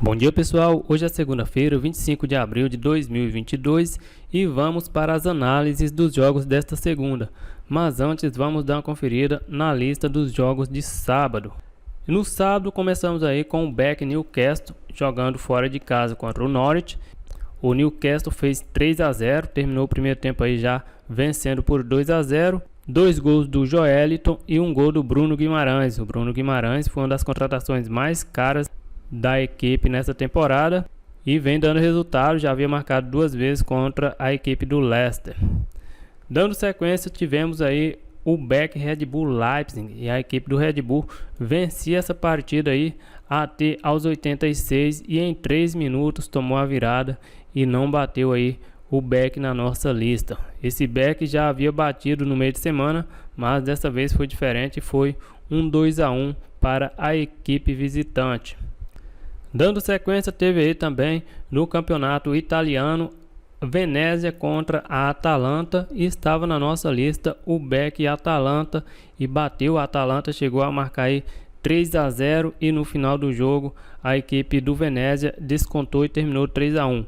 Bom dia pessoal, hoje é segunda-feira, 25 de abril de 2022 e vamos para as análises dos jogos desta segunda. Mas antes vamos dar uma conferida na lista dos jogos de sábado. No sábado começamos aí com o BEC Newcastle jogando fora de casa contra o Norwich. O Newcastle fez 3-0, terminou o primeiro tempo aí já vencendo por 2-0. 2 gols do Joelinton e um gol do Bruno Guimarães. O Bruno Guimarães foi uma das contratações mais caras da equipe nessa temporada e vem dando resultado, já havia marcado 2 vezes contra a equipe do Leicester. Dando sequência, tivemos aí o BEC Red Bull Leipzig e a equipe do Red Bull vencia essa partida aí até aos 86 e em 3 minutos tomou a virada e não bateu aí o BEC na nossa lista. Esse BEC já havia batido no meio de semana, mas dessa vez foi diferente, foi um 2-1 para a equipe visitante. Dando sequência, teve aí também no campeonato italiano Venezia contra a Atalanta e estava na nossa lista o BEC e Atalanta e bateu. A Atalanta chegou a marcar aí 3-0 e no final do jogo a equipe do Venezia descontou e terminou 3-1.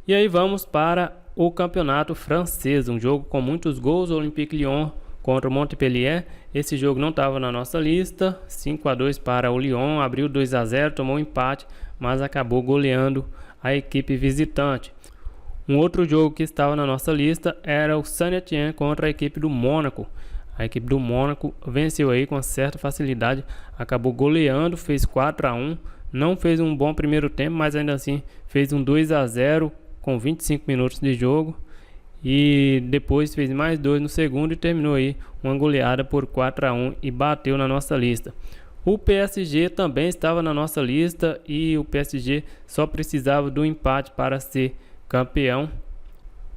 E aí vamos para o campeonato francês, um jogo com muitos gols. O Olympique Lyon contra o Montpellier. Esse jogo não estava na nossa lista. 5-2 para o Lyon, abriu 2-0, tomou um empate, mas acabou goleando a equipe visitante. Um outro jogo que estava na nossa lista era o Saint-Étienne contra a equipe do Mônaco. A equipe do Mônaco venceu aí com certa facilidade, acabou goleando, fez 4-1. Não fez um bom primeiro tempo, mas ainda assim fez um 2-0 com 25 minutos de jogo. E depois fez mais 2 no segundo e terminou aí uma goleada por 4-1 e bateu na nossa lista. O PSG também estava na nossa lista e o PSG só precisava do empate para ser campeão.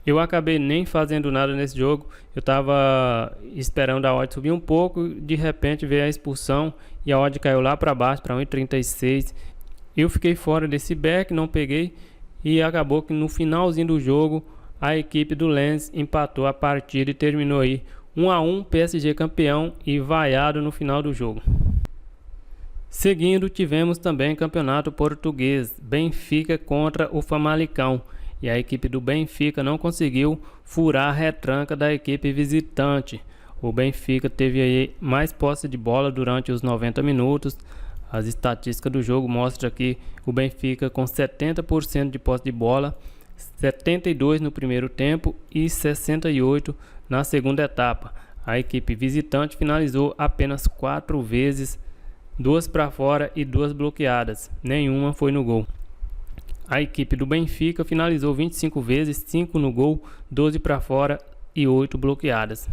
Eu acabei nem fazendo nada nesse jogo, eu estava esperando a odd subir um pouco, de repente veio a expulsão e a odd caiu lá para baixo para 1,36. Eu fiquei fora desse back, não peguei e acabou que no finalzinho do jogo a equipe do Lens empatou a partida e terminou aí 1-1, PSG campeão e vaiado no final do jogo. Seguindo, tivemos também campeonato português, Benfica contra o Famalicão. E a equipe do Benfica não conseguiu furar a retranca da equipe visitante. O Benfica teve aí mais posse de bola durante os 90 minutos. As estatísticas do jogo mostram que o Benfica com 70% de posse de bola, 72 no primeiro tempo e 68 na segunda etapa. A equipe visitante finalizou apenas 4 vezes, 2 para fora e 2 bloqueadas, nenhuma foi no gol. A equipe do Benfica finalizou 25 vezes, 5 no gol, 12 para fora e 8 bloqueadas.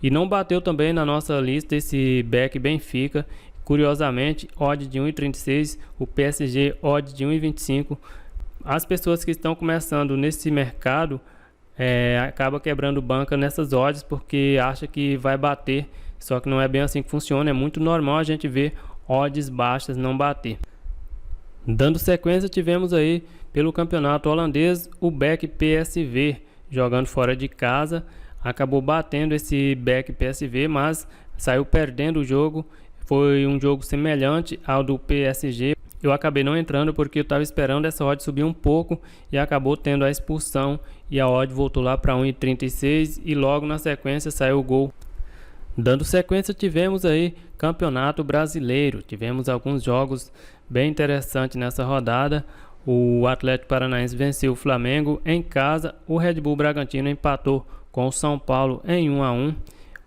E não bateu também na nossa lista esse BEC Benfica, curiosamente, odd de 1,36, o PSG odd de 1,25. As pessoas que estão começando nesse mercado acabam quebrando banca nessas odds porque acha que vai bater. Só que não é bem assim que funciona, é muito normal a gente ver odds baixas não bater. Dando sequência, tivemos aí pelo campeonato holandês o BEC PSV jogando fora de casa, acabou batendo esse BEC PSV, mas saiu perdendo o jogo. Foi um jogo semelhante ao do PSG. Eu acabei não entrando porque eu estava esperando essa odd subir um pouco e acabou tendo a expulsão e a odd voltou lá para 1,36 e logo na sequência saiu o gol. Dando sequência, tivemos aí Campeonato Brasileiro, tivemos alguns jogos bem interessantes nessa rodada. O Atlético Paranaense venceu o Flamengo em casa, o Red Bull Bragantino empatou com o São Paulo em 1-1,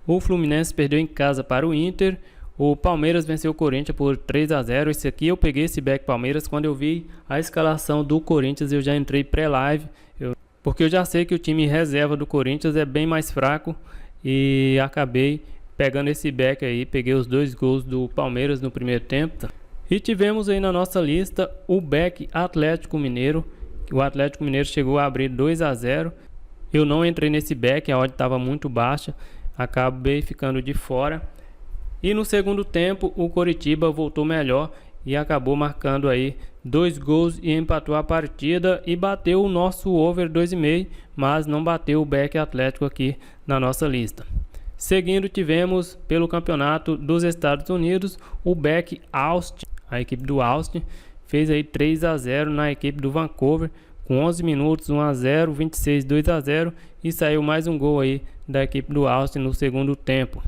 o Fluminense perdeu em casa para o Inter, o Palmeiras venceu o Corinthians por 3-0. Esse aqui eu peguei esse back Palmeiras, quando eu vi a escalação do Corinthians eu já entrei pré-live, porque eu já sei que o time reserva do Corinthians é bem mais fraco e acabei pegando esse back aí, peguei os 2 gols do Palmeiras no primeiro tempo. E tivemos aí na nossa lista o back Atlético Mineiro. O Atlético Mineiro chegou a abrir 2-0. Eu não entrei nesse back, a odd estava muito baixa, acabei ficando de fora. E no segundo tempo o Coritiba voltou melhor e acabou marcando aí 2 gols e empatou a partida e bateu o nosso over 2,5, mas não bateu o back Atlético aqui na nossa lista. Seguindo, tivemos pelo campeonato dos Estados Unidos o BEC Austin. A equipe do Austin fez aí 3-0 na equipe do Vancouver, com 11 minutos, 1-0, 26, 2-0, e saiu mais um gol aí da equipe do Austin no segundo tempo.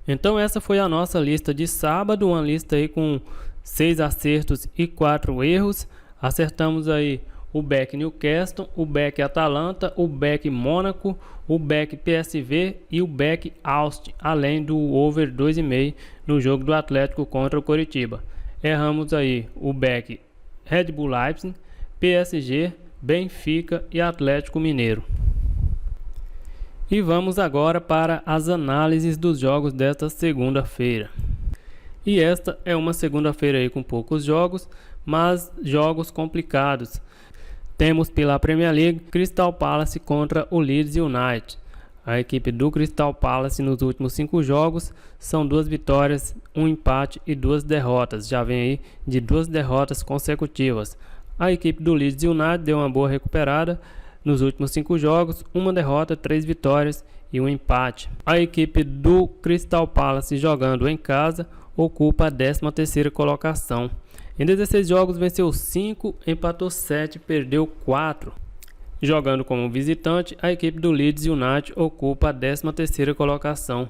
Então essa foi a nossa lista de sábado, uma lista aí com 6 acertos e 4 erros. Acertamos aí o back Newcastle, o back Atalanta, o back Mônaco, o back PSV e o back Austin, além do over 2,5 no jogo do Atlético contra o Coritiba. Erramos aí o back Red Bull Leipzig, PSG, Benfica e Atlético Mineiro. E vamos agora para as análises dos jogos desta segunda-feira. E esta é uma segunda-feira aí com poucos jogos, mas jogos complicados. Temos pela Premier League Crystal Palace contra o Leeds United. A equipe do Crystal Palace nos últimos 5 jogos são 2 vitórias, 1 empate e 2 derrotas. Já vem aí de 2 derrotas consecutivas. A equipe do Leeds United deu uma boa recuperada nos últimos 5 jogos, 1 derrota, 3 vitórias e 1 empate. A equipe do Crystal Palace, jogando em casa, ocupa a 13ª colocação. Em 16 jogos venceu 5, empatou 7, perdeu 4. Jogando como visitante, a equipe do Leeds United ocupa a 13ª colocação.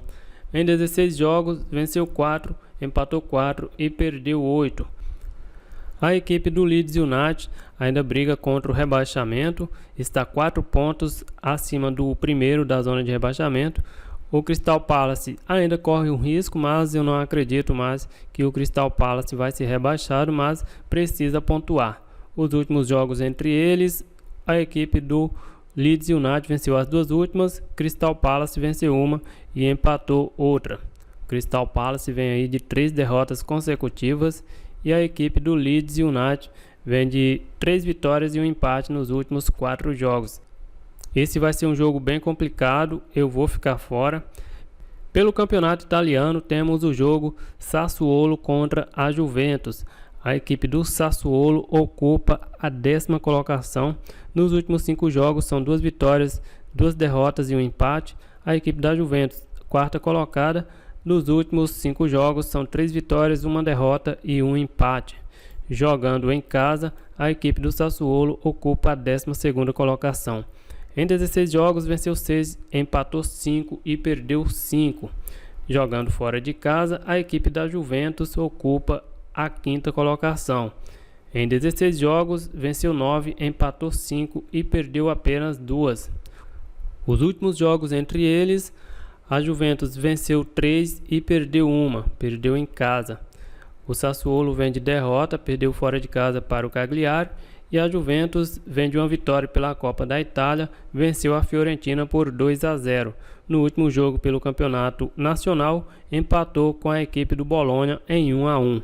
Em 16 jogos venceu 4, empatou 4 e perdeu 8. A equipe do Leeds United ainda briga contra o rebaixamento, está 4 pontos acima do primeiro da zona de rebaixamento. O Crystal Palace ainda corre um risco, mas eu não acredito mais que o Crystal Palace vai ser rebaixado, mas precisa pontuar. Os últimos jogos entre eles, a equipe do Leeds United venceu as 2 últimas, Crystal Palace venceu uma e empatou outra. Crystal Palace vem aí de 3 derrotas consecutivas e a equipe do Leeds United vem de 3 vitórias e 1 empate nos últimos 4 jogos. Esse vai ser um jogo bem complicado, eu vou ficar fora. Pelo campeonato italiano temos o jogo Sassuolo contra a Juventus. A equipe do Sassuolo ocupa a 10ª colocação. Nos últimos 5 jogos são 2 vitórias, 2 derrotas e 1 empate. A equipe da Juventus, 4ª colocada. Nos últimos 5 jogos são 3 vitórias, 1 derrota e 1 empate. Jogando em casa, a equipe do Sassuolo ocupa a 12ª colocação. Em 16 jogos venceu 6, empatou 5 e perdeu 5. Jogando fora de casa, a equipe da Juventus ocupa a 5ª colocação. Em 16 jogos venceu 9, empatou 5 e perdeu apenas 2. Os últimos jogos entre eles, a Juventus venceu 3 e perdeu 1, perdeu em casa. O Sassuolo vem de derrota, perdeu fora de casa para o Cagliari, e a Juventus vem de uma vitória pela Copa da Itália, venceu a Fiorentina por 2-0. No último jogo pelo Campeonato Nacional, empatou com a equipe do Bolonha em 1-1.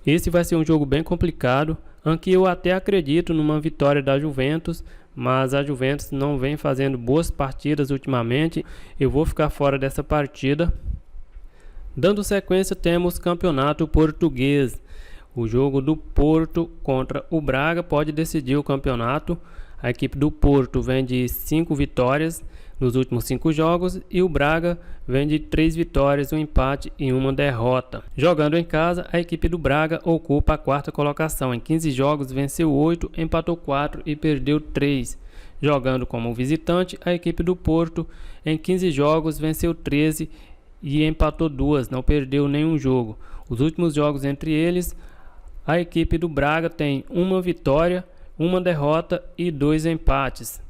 Esse vai ser um jogo bem complicado, em que eu até acredito numa vitória da Juventus, mas a Juventus não vem fazendo boas partidas ultimamente. Eu vou ficar fora dessa partida. Dando sequência, temos Campeonato Português. O jogo do Porto contra o Braga pode decidir o campeonato. A equipe do Porto vem de 5 vitórias nos últimos 5 jogos e o Braga vem de 3 vitórias, 1 empate e 1 derrota. Jogando em casa, a equipe do Braga ocupa a 4ª colocação. Em 15 jogos venceu 8, empatou 4 e perdeu 3. Jogando como visitante, a equipe do Porto em 15 jogos venceu 13 e empatou 2, não perdeu nenhum jogo. Os últimos jogos entre eles, a equipe do Braga tem 1 vitória, 1 derrota e 2 empates.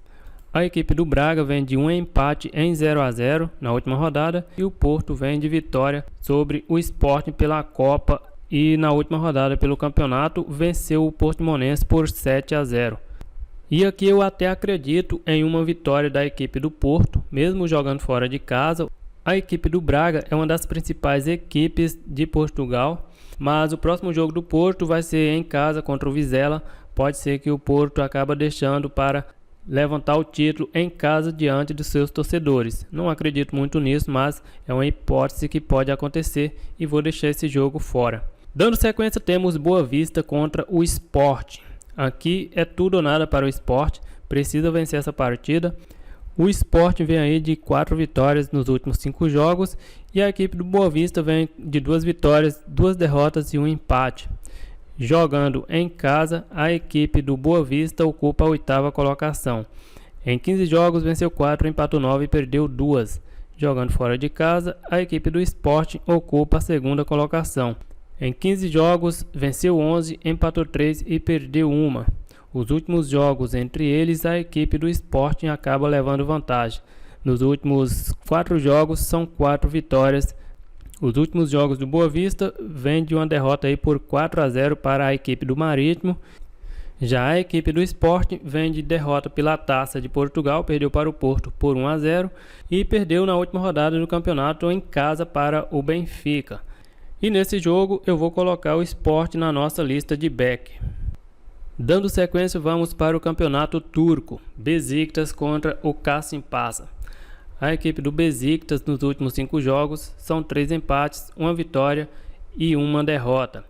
A equipe do Braga vem de 1 empate em 0-0 na última rodada e o Porto vem de vitória sobre o Sporting pela Copa e na última rodada pelo campeonato venceu o Portimonense por 7-0. E aqui eu até acredito em uma vitória da equipe do Porto, mesmo jogando fora de casa. A equipe do Braga é uma das principais equipes de Portugal, mas o próximo jogo do Porto vai ser em casa contra o Vizela. Pode ser que o Porto acabe deixando para levantar o título em casa diante dos seus torcedores. Não acredito muito nisso, mas é uma hipótese que pode acontecer e vou deixar esse jogo fora. Dando sequência, temos Boa Vista contra o Sport. Aqui é tudo ou nada para o Sport, precisa vencer essa partida. O Sport vem aí de 4 vitórias nos últimos 5 jogos e a equipe do Boa Vista vem de 2 vitórias, 2 derrotas e 1 empate. Jogando em casa, a equipe do Boa Vista ocupa a 8ª colocação. Em 15 jogos, venceu 4, empatou 9 e perdeu 2. Jogando fora de casa, a equipe do Sport ocupa a 2ª colocação. Em 15 jogos, venceu 11, empatou 3 e perdeu 1. Os últimos jogos entre eles, a equipe do Sport acaba levando vantagem. Nos últimos 4 jogos, são 4 vitórias. Os últimos jogos do Boa Vista vêm de uma derrota aí por 4-0 para a equipe do Marítimo. Já a equipe do Sport vem de derrota pela Taça de Portugal, perdeu para o Porto por 1-0 e perdeu na última rodada do campeonato em casa para o Benfica. E nesse jogo eu vou colocar o Sport na nossa lista de back. Dando sequência, vamos para o campeonato turco. Besiktas contra o Kasımpaşa. A equipe do Besiktas nos últimos 5 jogos são 3 empates, 1 vitória e 1 derrota.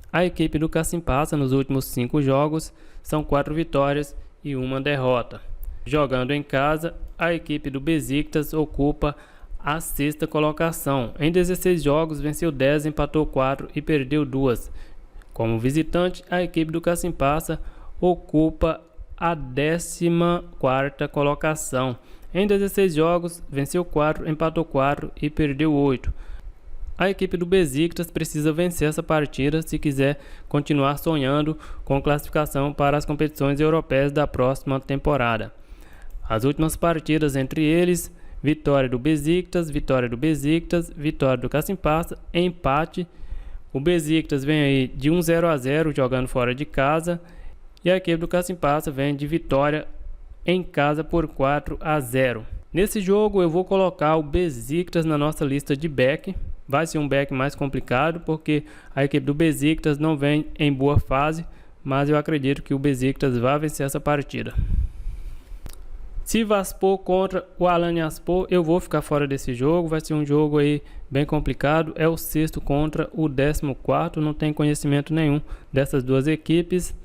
A equipe do Kasımpaşa nos últimos 5 jogos são 4 vitórias e 1 derrota. Jogando em casa, a equipe do Besiktas ocupa a 6ª colocação. Em 16 jogos, venceu 10, empatou 4 e perdeu 2. Como visitante, a equipe do Kasımpaşa ocupa a 14ª colocação. Em 16 jogos, venceu 4, empatou 4 e perdeu 8. A equipe do Besiktas precisa vencer essa partida se quiser continuar sonhando com classificação para as competições europeias da próxima temporada. As últimas partidas entre eles, vitória do Besiktas, vitória do Kasımpaşa, empate. O Besiktas vem aí de 1-0 jogando fora de casa e a equipe do Kasımpaşa vem de vitória em casa por 4-0. Nesse jogo eu vou colocar o Besiktas na nossa lista de back. Vai ser um back mais complicado porque a equipe do Besiktas não vem em boa fase, mas eu acredito que o Besiktas vai vencer essa partida. Sivasspor contra o Alanyaspor, eu vou ficar fora desse jogo, vai ser um jogo aí bem complicado, é o 6º contra o 14º, não tem conhecimento nenhum dessas duas equipes.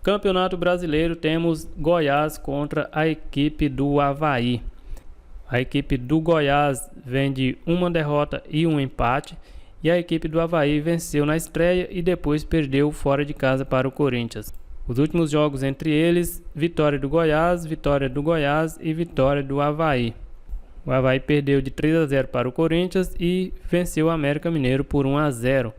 Campeonato Brasileiro, temos Goiás contra a equipe do Avaí. A equipe do Goiás vem de 1 derrota e 1 empate, e a equipe do Avaí venceu na estreia e depois perdeu fora de casa para o Corinthians. Os últimos jogos entre eles, vitória do Goiás e vitória do Avaí. O Avaí perdeu de 3-0 para o Corinthians e venceu o América Mineiro por 1-0.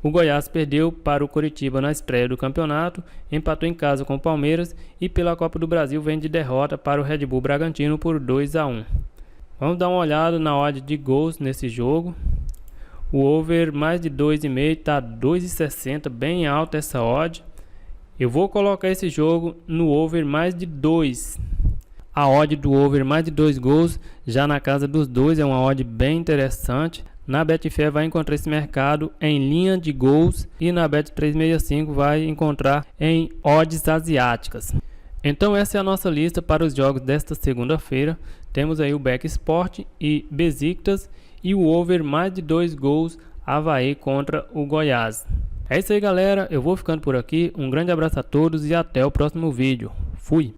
O Goiás perdeu para o Coritiba na estreia do campeonato, empatou em casa com o Palmeiras e pela Copa do Brasil vem de derrota para o Red Bull Bragantino por 2-1. Vamos dar uma olhada na odd de gols nesse jogo. O over mais de 2,5 está 2,60, bem alta essa odd. Eu vou colocar esse jogo no over mais de 2. A odd do over mais de 2 gols já na casa dos 2 é uma odd bem interessante. Na Betfair vai encontrar esse mercado em linha de gols e na Bet365 vai encontrar em odds asiáticas. Então essa é a nossa lista para os jogos desta segunda-feira. Temos aí o back Sport e Besiktas e o over mais de 2 gols Avaí contra o Goiás. É isso aí, galera, eu vou ficando por aqui, um grande abraço a todos e até o próximo vídeo. Fui!